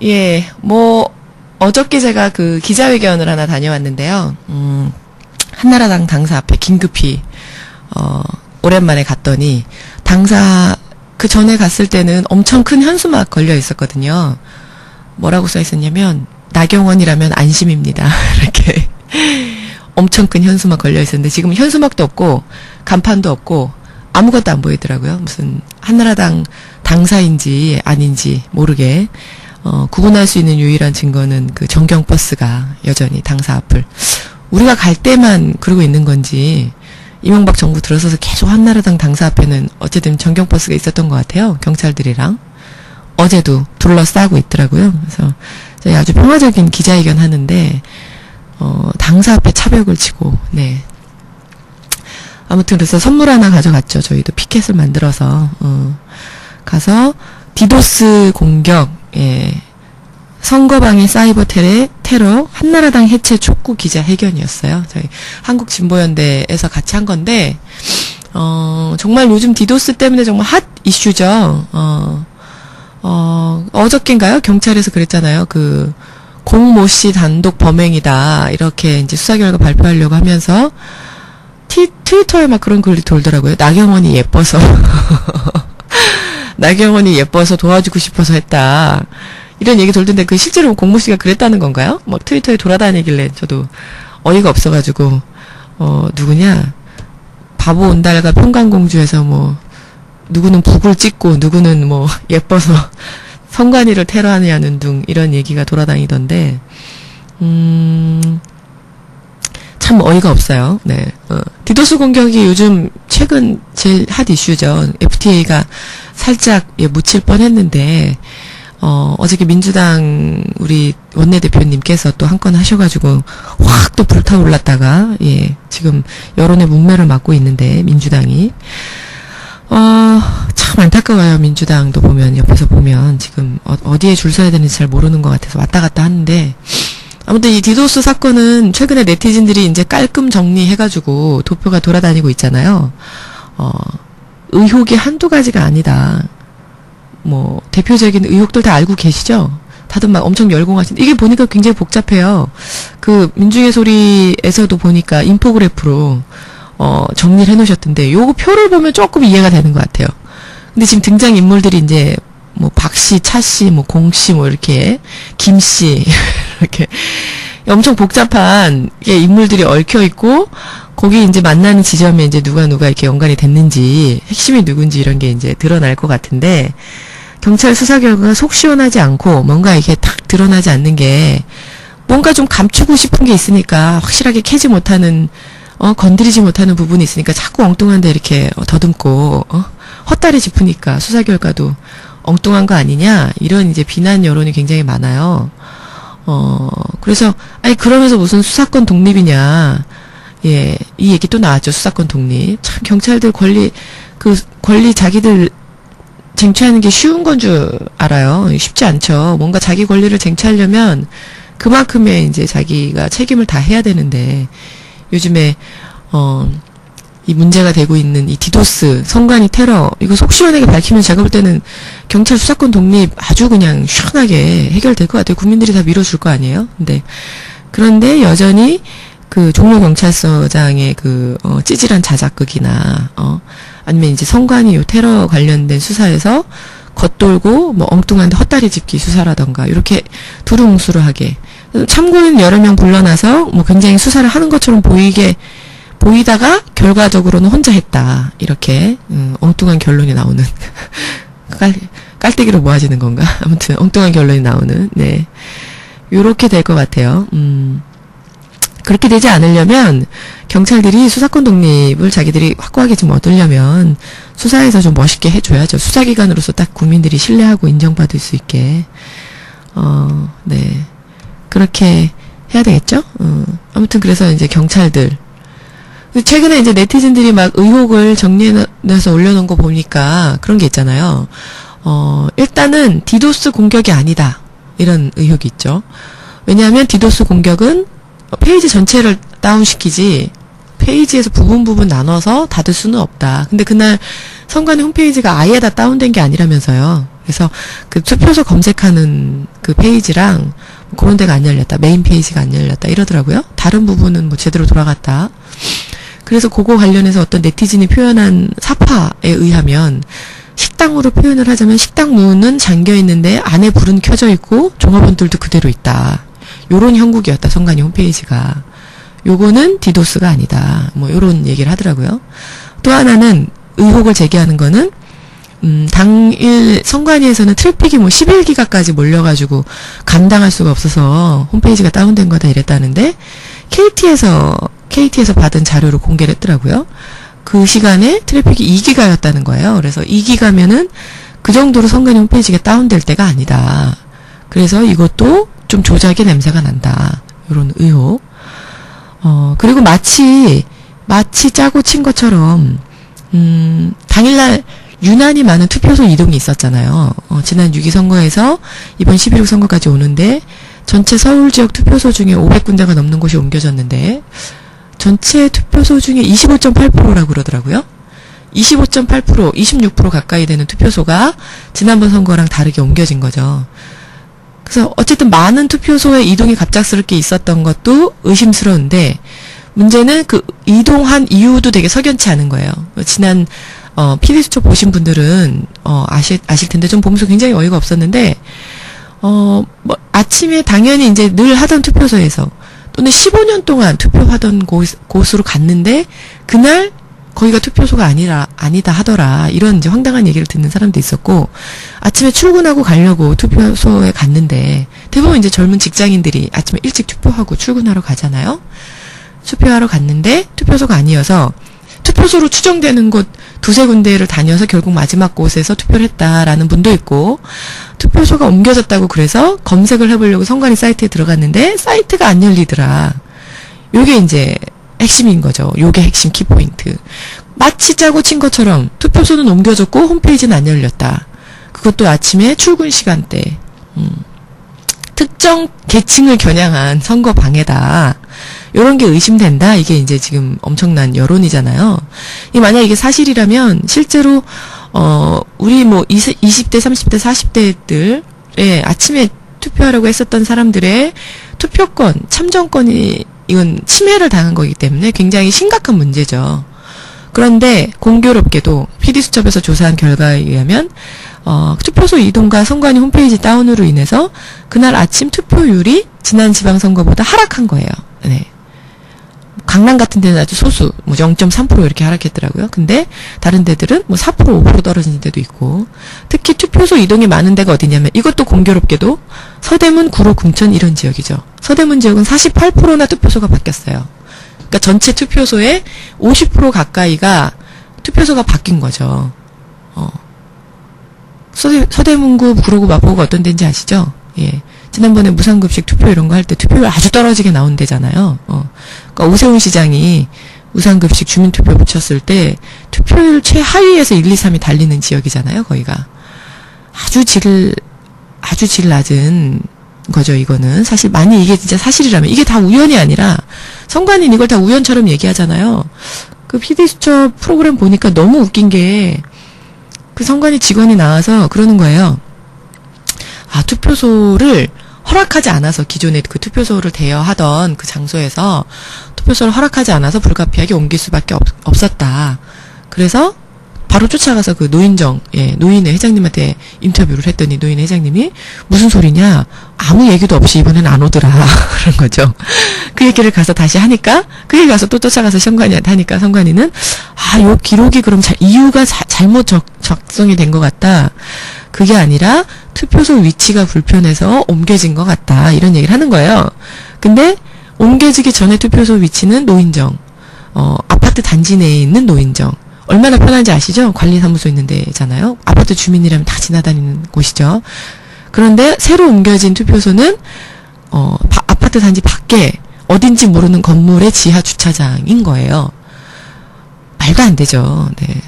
예, 어저께 제가 그 기자회견을 하나 다녀왔는데요. 한나라당 당사 앞에 긴급히, 오랜만에 갔더니, 당사, 그 전에 갔을 때는 엄청 큰 현수막 걸려 있었거든요. 뭐라고 써 있었냐면, 나경원이라면 안심입니다. 이렇게. 엄청 큰 현수막 걸려 있었는데, 지금 현수막도 없고, 간판도 없고, 아무것도 안 보이더라고요. 무슨, 한나라당 당사인지 아닌지 모르게, 구분할 수 있는 유일한 증거는 그 전경버스가 여전히 당사 앞을. 우리가 갈 때만 그러고 있는 건지, 이명박 정부 들어서서 계속 한나라당 당사 앞에는 어쨌든 전경버스가 있었던 것 같아요. 경찰들이랑. 어제도 둘러싸고 있더라고요. 그래서 저희 아주 평화적인 기자회견 하는데, 당사 앞에 차벽을 치고, 네. 아무튼 그래서 선물 하나 가져갔죠. 저희도 피켓을 만들어서, 가서, 디도스 공격, 예. 선거방해 사이버 테러, 한나라당 해체 촉구 기자회견이었어요. 저희 한국진보연대에서 같이 한 건데, 정말 요즘 디도스 때문에 정말 핫 이슈죠. 어저께인가요? 경찰에서 그랬잖아요. 공모 씨 단독 범행이다. 이렇게 이제 수사 결과 발표하려고 하면서, 트위터에 막 그런 글이 돌더라고요. 나경원이 예뻐서. 나경원이 예뻐서 도와주고 싶어서 했다. 이런 얘기 돌던데 실제로 공모 씨가 그랬다는 건가요? 막 트위터에 돌아다니길래 저도 어이가 없어가지고 누구냐? 바보 온달과 평강공주에서 누구는 북을 찍고 누구는 예뻐서 성관이를 테러하느냐는 등 이런 얘기가 돌아다니던데 참 어이가 없어요. 네. 디도스 공격이 요즘 최근 제일 핫 이슈죠. FTA가 살짝 묻힐 뻔했는데 어저께 민주당 우리 원내대표님께서 또 한 건 하셔가지고 확 또 불타올랐다가 지금 여론의 문매를 맞고 있는데 민주당이 참 안타까워요. 민주당도 보면 옆에서 보면 지금 어디에 줄 서야 되는지 잘 모르는 것 같아서 왔다 갔다 하는데 아무튼 이 디도스 사건은 최근에 네티즌들이 이제 깔끔 정리해가지고 도표가 돌아다니고 있잖아요. 의혹이 한두 가지가 아니다. 대표적인 의혹들 다 알고 계시죠? 다들 막 엄청 열공하신, 이게 보니까 굉장히 복잡해요. 민중의 소리에서도 보니까 인포그래프로, 정리를 해놓으셨던데, 요거 표를 보면 조금 이해가 되는 것 같아요. 근데 지금 등장인물들이 이제, 박씨, 차씨, 공씨, 이렇게, 김씨, 이렇게, 엄청 복잡한, 인물들이 얽혀있고, 거기 이제 만나는 지점에 이제 누가 이렇게 연관이 됐는지, 핵심이 누군지 이런 게 이제 드러날 것 같은데, 경찰 수사 결과가 속 시원하지 않고, 뭔가 이게 탁 드러나지 않는 게, 뭔가 좀 감추고 싶은 게 있으니까, 확실하게 캐지 못하는, 건드리지 못하는 부분이 있으니까, 자꾸 엉뚱한데 이렇게 더듬고, 헛다리 짚으니까 수사 결과도 엉뚱한 거 아니냐, 이런 이제 비난 여론이 굉장히 많아요. 그래서, 그러면서 무슨 수사권 독립이냐, 이 얘기 또 나왔죠. 수사권 독립. 참, 경찰들 권리 자기들 쟁취하는 게 쉬운 건 줄 알아요. 쉽지 않죠. 뭔가 자기 권리를 쟁취하려면 그만큼의 이제 자기가 책임을 다 해야 되는데, 요즘에, 이 문제가 되고 있는 이 디도스, 선관위 테러, 이거 속 시원하게 밝히면 제가 볼 때는 경찰 수사권 독립 아주 그냥 시원하게 해결될 것 같아요. 국민들이 다 밀어줄 거 아니에요? 그런데 여전히 종로경찰서장의 찌질한 자작극이나, 아니면 이제 선관위 요 테러 관련된 수사에서 겉돌고, 엉뚱한데 헛다리 짚기 수사라던가, 이렇게 두루뭉술하게. 참고인 여러 명 불러놔서, 굉장히 수사를 하는 것처럼 보이다가, 결과적으로는 혼자 했다. 이렇게, 엉뚱한 결론이 나오는. 깔때기로 모아지는 건가? 아무튼, 엉뚱한 결론이 나오는, 네. 요렇게 될 것 같아요. 그렇게 되지 않으려면 경찰들이 수사권 독립을 자기들이 확고하게 좀 얻으려면 수사에서 좀 멋있게 해줘야죠. 수사기관으로서 딱 국민들이 신뢰하고 인정받을 수 있게. 네. 그렇게 해야 되겠죠? 아무튼 그래서 이제 경찰들. 최근에 이제 네티즌들이 막 의혹을 정리해서 올려놓은 거 보니까 그런 게 있잖아요. 일단은 디도스 공격이 아니다. 이런 의혹이 있죠. 왜냐하면 디도스 공격은 페이지 전체를 다운시키지 페이지에서 부분 나눠서 닫을 수는 없다. 근데 그날 선관위 홈페이지가 아예 다 다운된 게 아니라면서요. 그래서 그 투표소 검색하는 그 페이지랑 그런 데가 안 열렸다. 메인 페이지가 안 열렸다. 이러더라고요. 다른 부분은 뭐 제대로 돌아갔다. 그래서 그거 관련해서 어떤 네티즌이 표현한 사파에 의하면 식당으로 표현을 하자면 식당 문은 잠겨 있는데 안에 불은 켜져 있고 종업원들도 그대로 있다. 요런 형국이었다. 선관위 홈페이지가. 요거는 디도스가 아니다. 뭐 요런 얘기를 하더라고요. 또 하나는 의혹을 제기하는 거는 당일 선관위에서는 트래픽이 뭐 11기가까지 몰려가지고 감당할 수가 없어서 홈페이지가 다운된 거다 이랬다는데 KT에서 받은 자료를 공개를 했더라고요. 그 시간에 트래픽이 2기가였다는 거예요. 그래서 2기가면은 그 정도로 선관위 홈페이지가 다운될 때가 아니다. 그래서 이것도 좀 조작의 냄새가 난다. 이런 의혹. 그리고 마치 짜고 친 것처럼 당일날 유난히 많은 투표소 이동이 있었잖아요. 지난 6.2 선거에서 이번 11.6 선거까지 오는데 전체 서울 지역 투표소 중에 500군데가 넘는 곳이 옮겨졌는데 전체 투표소 중에 25.8%라고 그러더라고요. 25.8%, 26% 가까이 되는 투표소가 지난번 선거랑 다르게 옮겨진 거죠. 그래서 어쨌든 많은 투표소에 이동이 갑작스럽게 있었던 것도 의심스러운데 문제는 그 이동한 이유도 되게 석연치 않은 거예요. 지난 PD수첩 보신 분들은 아실 텐데 좀 보면서 굉장히 어이가 없었는데 뭐 아침에 당연히 이제 늘 하던 투표소에서 또는 15년 동안 투표하던 곳으로 갔는데 그날 거기가 투표소가 아니다 하더라. 이런 이제 황당한 얘기를 듣는 사람도 있었고, 아침에 출근하고 가려고 투표소에 갔는데, 대부분 이제 젊은 직장인들이 아침에 일찍 투표하고 출근하러 가잖아요? 투표하러 갔는데, 투표소가 아니어서, 투표소로 추정되는 곳 두세 군데를 다녀서 결국 마지막 곳에서 투표를 했다라는 분도 있고, 투표소가 옮겨졌다고 그래서 검색을 해보려고 선관위 사이트에 들어갔는데, 사이트가 안 열리더라. 요게 이제, 핵심인 거죠. 요게 핵심 키포인트. 마치 짜고 친 것처럼 투표소는 옮겨졌고 홈페이지는 안 열렸다. 그것도 아침에 출근 시간대. 특정 계층을 겨냥한 선거 방해다. 요런 게 의심된다. 이게 이제 지금 엄청난 여론이잖아요. 만약 이게 사실이라면 실제로 우리 뭐 20대, 30대, 40대들의 아침에 투표하려고 했었던 사람들의 투표권, 참정권이 이건 침해를 당한 거기 때문에 굉장히 심각한 문제죠. 그런데 공교롭게도 PD수첩에서 조사한 결과에 의하면 투표소 이동과 선관위 홈페이지 다운으로 인해서 그날 아침 투표율이 지난 지방선거보다 하락한 거예요. 네. 강남 같은 데는 아주 소수, 뭐 0.3% 이렇게 하락했더라고요. 근데 다른 데들은 뭐 4%, 5% 떨어진 데도 있고, 특히 투표소 이동이 많은 데가 어디냐면 이것도 공교롭게도 서대문, 구로, 금천 이런 지역이죠. 서대문 지역은 48%나 투표소가 바뀌었어요. 그러니까 전체 투표소의 50% 가까이가 투표소가 바뀐 거죠. 서대문구, 구로구, 마포구가 어떤 데인지 아시죠? 예. 지난번에 무상급식 투표 이런 거 할 때 투표율 아주 떨어지게 나온 데잖아요. 그러니까 오세훈 시장이 무상급식 주민투표 붙였을 때 투표율 최하위에서 1, 2, 3이 달리는 지역이잖아요. 거기가. 아주 질 낮은 거죠. 이거는. 사실 만약 이게 진짜 사실이라면 이게 다 우연이 아니라 선관위는 이걸 다 우연처럼 얘기하잖아요. 그 PD수첩 프로그램 보니까 너무 웃긴 게 그 선관위 직원이 나와서 그러는 거예요. 투표소를 허락하지 않아서 기존에 그 투표소를 대여하던 그 장소에서 투표소를 허락하지 않아서 불가피하게 옮길 수밖에 없었다. 그래서 바로 쫓아가서 그 노인의 회장님한테 인터뷰를 했더니 노인 회장님이 무슨 소리냐? 아무 얘기도 없이 이번엔 안 오더라. 그런 거죠. 그 얘기를 가서 다시 하니까 그 얘기 가서 또 쫓아가서 선관위한테 하니까 선관위는 요 기록이 그럼 이유가 잘못 작성이 된 것 같다. 그게 아니라 투표소 위치가 불편해서 옮겨진 것 같다. 이런 얘기를 하는 거예요. 근데 옮겨지기 전에 투표소 위치는 노인정. 아파트 단지 내에 있는 노인정. 얼마나 편한지 아시죠? 관리사무소 있는 데잖아요. 아파트 주민이라면 다 지나다니는 곳이죠. 그런데 새로 옮겨진 투표소는 아파트 단지 밖에 어딘지 모르는 건물의 지하 주차장인 거예요. 말도 안 되죠. 네.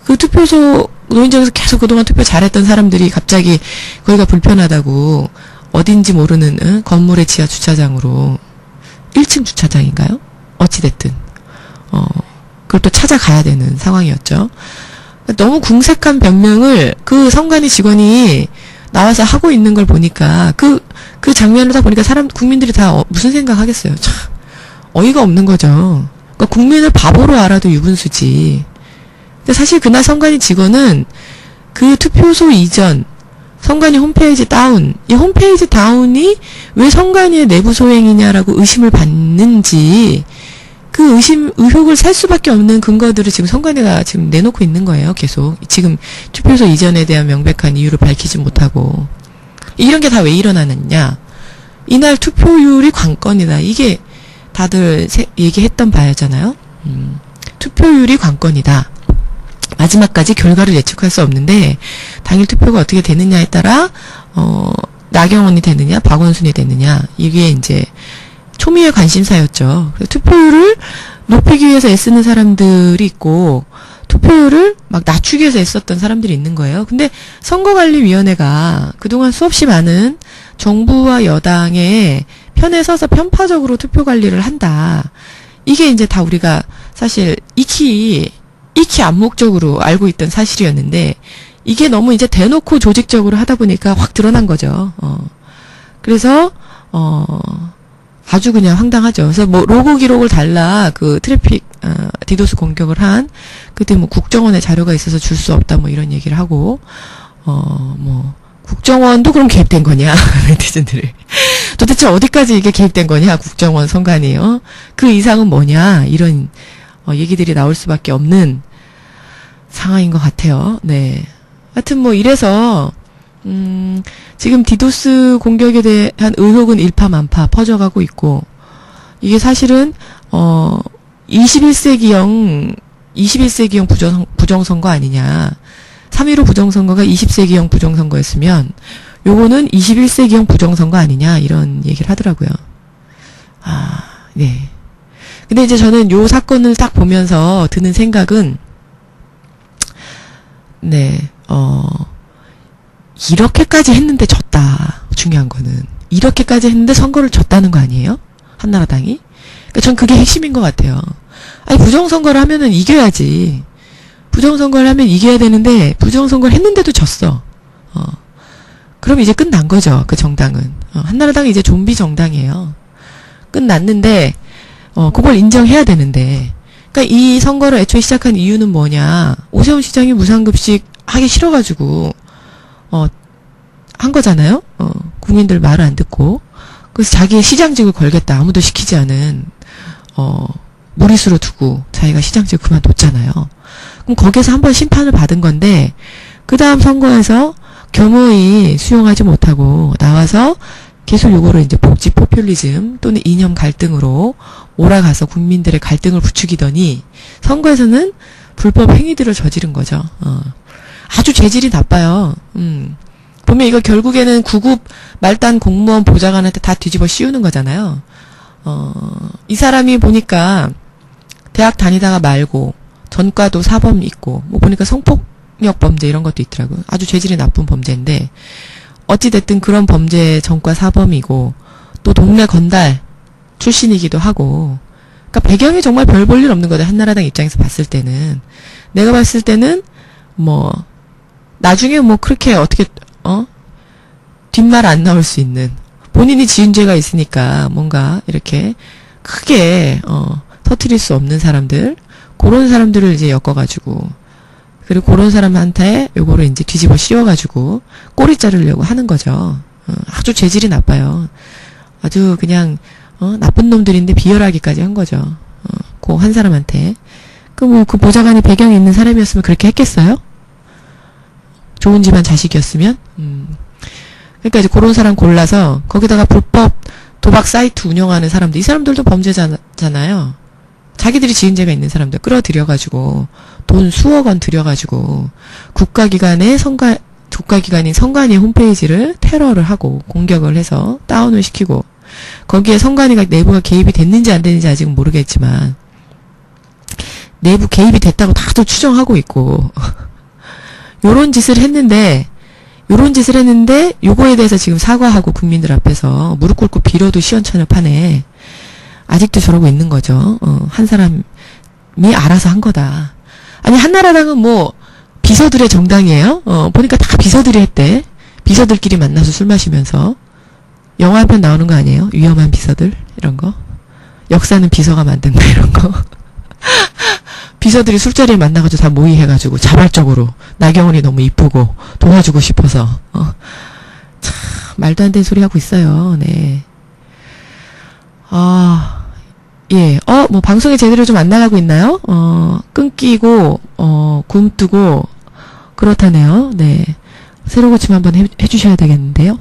그 투표소 노인정에서 계속 그동안 투표 잘했던 사람들이 갑자기 거기가 불편하다고 어딘지 모르는 건물의 지하 주차장으로 1층 주차장인가요? 어찌됐든 그걸 또 찾아가야 되는 상황이었죠. 너무 궁색한 변명을 그 선관위 직원이 나와서 하고 있는 걸 보니까 그 장면을 다 보니까 국민들이 다 무슨 생각하겠어요. 참 어이가 없는 거죠. 그러니까 국민을 바보로 알아도 유분수지. 근데 사실 그날 선관위 직원은 그 투표소 이전 선관위 홈페이지 다운, 이 홈페이지 다운이 왜 선관위의 내부 소행이냐라고 의심을 받는지 그 의혹을 살 수밖에 없는 근거들을 지금 선관위가 지금 내놓고 있는 거예요, 계속. 지금 투표소 이전에 대한 명백한 이유를 밝히지 못하고. 이런 게 다 왜 일어나느냐. 이날 투표율이 관건이다. 이게 다들 얘기했던 바였잖아요. 투표율이 관건이다. 마지막까지 결과를 예측할 수 없는데, 당일 투표가 어떻게 되느냐에 따라, 나경원이 되느냐, 박원순이 되느냐, 이게 이제, 초미의 관심사였죠. 그래서 투표율을 높이기 위해서 애쓰는 사람들이 있고 투표율을 막 낮추기 위해서 애썼던 사람들이 있는 거예요. 근데 선거관리위원회가 그동안 수없이 많은 정부와 여당의 편에 서서 편파적으로 투표 관리를 한다. 이게 이제 다 우리가 사실 익히 암묵적으로 알고 있던 사실이었는데 이게 너무 이제 대놓고 조직적으로 하다 보니까 확 드러난 거죠. 그래서 아주 그냥 황당하죠. 그래서 뭐 로고 기록을 달라 그 트래픽 디도스 공격을 한 그때 뭐 국정원에 자료가 있어서 줄 수 없다 뭐 이런 얘기를 하고 뭐 국정원도 그럼 개입된 거냐 네티즌들이 도대체 어디까지 이게 개입된 거냐 국정원 선관위요. 그 이상은 뭐냐 이런 얘기들이 나올 수밖에 없는 상황인 것 같아요. 네. 하여튼 뭐 이래서 지금 디도스 공격에 대한 의혹은 일파만파 퍼져가고 있고, 이게 사실은, 21세기형 부정선거 아니냐. 3.15 부정선거가 20세기형 부정선거였으면, 요거는 21세기형 부정선거 아니냐, 이런 얘기를 하더라고요. 네. 근데 이제 저는 요 사건을 딱 보면서 드는 생각은, 네, 이렇게까지 했는데 졌다. 중요한 거는. 이렇게까지 했는데 선거를 졌다는 거 아니에요? 한나라당이? 그러니까 전 그게 핵심인 것 같아요. 아니, 부정선거를 하면은 이겨야지. 부정선거를 하면 이겨야 되는데, 부정선거를 했는데도 졌어. 그럼 이제 끝난 거죠. 그 정당은. 한나라당이 이제 좀비 정당이에요. 끝났는데, 그걸 인정해야 되는데. 그러니까 이 선거를 애초에 시작한 이유는 뭐냐. 오세훈 시장이 무상급식 하기 싫어가지고, 한 거잖아요? 국민들 말을 안 듣고. 그래서 자기의 시장직을 걸겠다. 아무도 시키지 않은, 무리수로 두고 자기가 시장직을 그만뒀잖아요. 그럼 거기에서 한번 심판을 받은 건데, 그 다음 선거에서 겸허히 수용하지 못하고 나와서 계속 요거를 이제 복지 포퓰리즘 또는 이념 갈등으로 몰아가서 국민들의 갈등을 부추기더니, 선거에서는 불법 행위들을 저지른 거죠. 아주 죄질이 나빠요. 보면 이거 결국에는 9급 말단 공무원 보좌관한테 다 뒤집어 씌우는 거잖아요. 이 사람이 보니까 대학 다니다가 말고 전과도 사범 있고 뭐 보니까 성폭력 범죄 이런 것도 있더라고요. 아주 죄질이 나쁜 범죄인데 어찌됐든 그런 범죄 전과 사범이고 또 동네 건달 출신이기도 하고 그러니까 배경이 정말 별 볼 일 없는 거죠. 한나라당 입장에서 봤을 때는. 내가 봤을 때는 뭐 나중에 뭐 그렇게 어떻게 뒷말 안 나올 수 있는 본인이 지은 죄가 있으니까 뭔가 이렇게 크게 터뜨릴 수 없는 사람들 그런 사람들을 이제 엮어가지고 그리고 그런 사람한테 요거를 이제 뒤집어 씌워가지고 꼬리 자르려고 하는 거죠. 아주 죄질이 나빠요. 아주 그냥 나쁜 놈들인데 비열하기까지 한 거죠. 그 한 사람한테. 그 보좌관이 배경이 있는 사람이었으면 그렇게 했겠어요? 좋은 집안 자식이었으면? 그러니까 이제 그런 사람 골라서 거기다가 불법 도박 사이트 운영하는 사람들, 이 사람들도 범죄자잖아요. 자기들이 지은 죄가 있는 사람들 끌어들여가지고 돈 수억 원 들여가지고 국가기관인 선관위 홈페이지를 테러를 하고 공격을 해서 다운을 시키고 거기에 선관위가 내부가 개입이 됐는지 안 됐는지 아직은 모르겠지만 내부 개입이 됐다고 다들 추정하고 있고 요런 짓을 했는데 요거에 대해서 지금 사과하고 국민들 앞에서 무릎 꿇고 빌어도 시원찮을 판에 아직도 저러고 있는 거죠. 한 사람이 알아서 한 거다. 아니 한나라당은 뭐 비서들의 정당이에요. 보니까 다 비서들이 했대. 비서들끼리 만나서 술 마시면서. 영화 한 편 나오는 거 아니에요? 위험한 비서들? 이런 거. 역사는 비서가 만든다, 이런 거. 비서들이 술자리에 만나가지고 다 모의해가지고 자발적으로 나경원이 너무 이쁘고 도와주고 싶어서 참 말도 안 되는 소리 하고 있어요. 네. 예. 뭐 방송이 제대로 좀 안 나가고 있나요? 끊기고 굼뜨고 그렇다네요. 네. 새로 고침 한번 해주셔야 되겠는데요.